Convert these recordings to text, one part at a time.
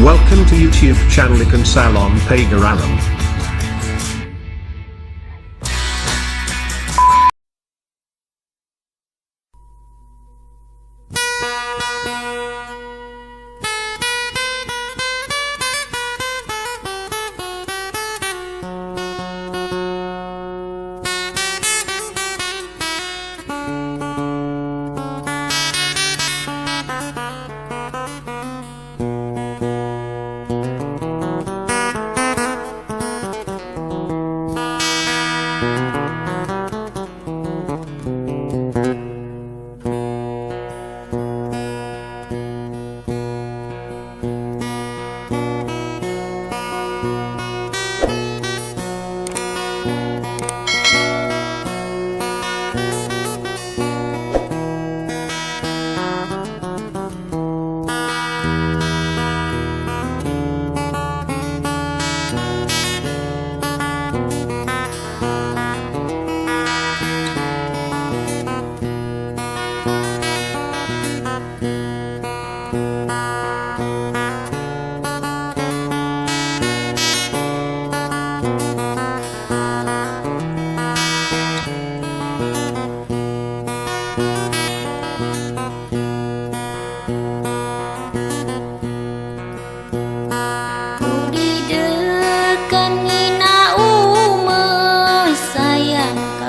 Welcome to YouTube channel Ikan Salon Pagaralam.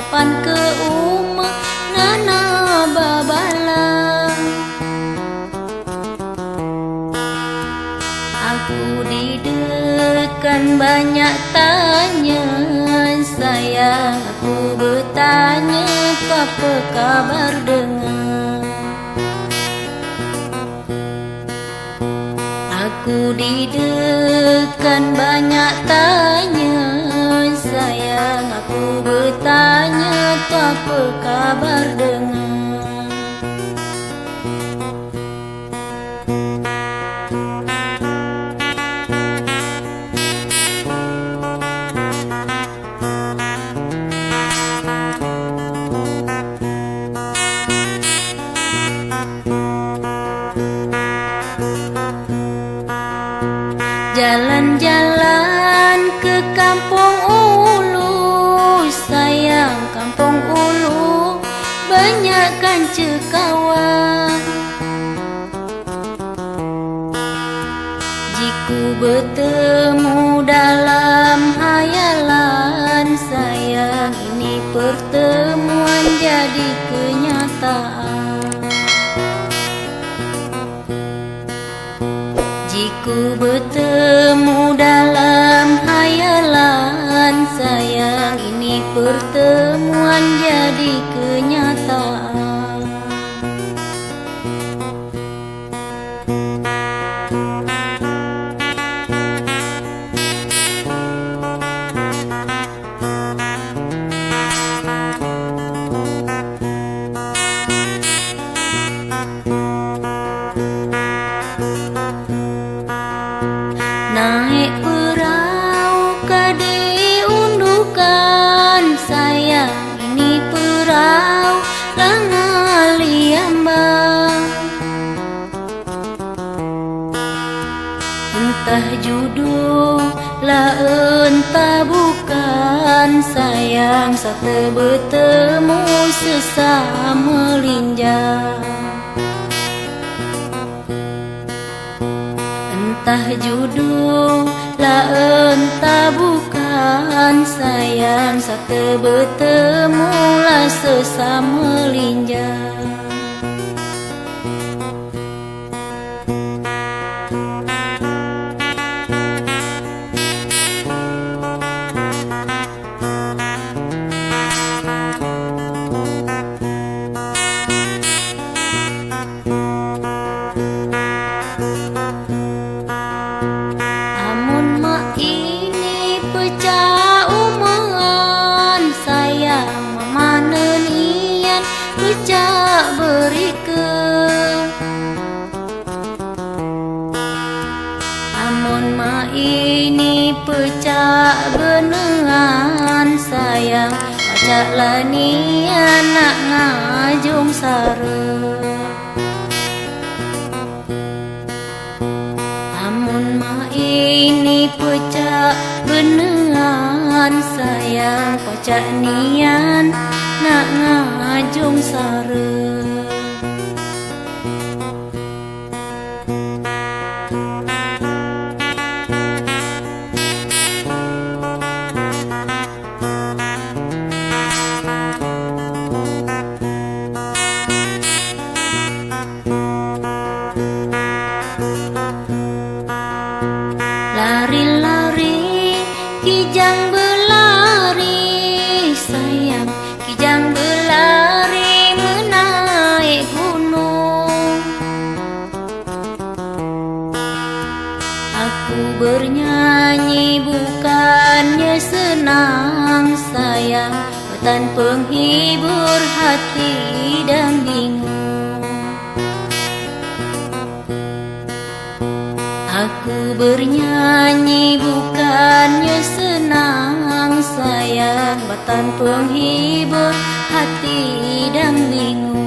Kapan ke umah nana babalang, aku didekan banyak tanya, sayang aku bertanya apa kabar dengar. Aku didekan banyak tanya, sayang aku bertanya apa kabar dengar. Jalan-jalan ke kampung ulu, sayang kampung ulu banyakkan cekawan. Jiku bertemu dalam hayalan, sayang ini pertemuan jadi kenyataan. Jiku bertemu dalam hayalan, sayang ini pertemuan jadi kenyataan. Naik perahu ke diundukan, sayang ini perahu Langaliambang. Entah judul lah entah bukan, sayang satu bertemu sesama linjang. Entah judul lah entah bukan, sayang satu bertemu lah sesama linjang. Ini pecah benengan, sayang ajaklah ni anak ngajung sare. Amun bernuan sayang pacak nian nak ngajung sare. Lari-lari, kijang berlari sayang, kijang berlari menaik gunung. Aku bernyanyi bukannya senang sayang, bukan penghibur hati dan bingung. Aku bernyanyi bukannya senang sayang, batan penghibur hati dan bingung.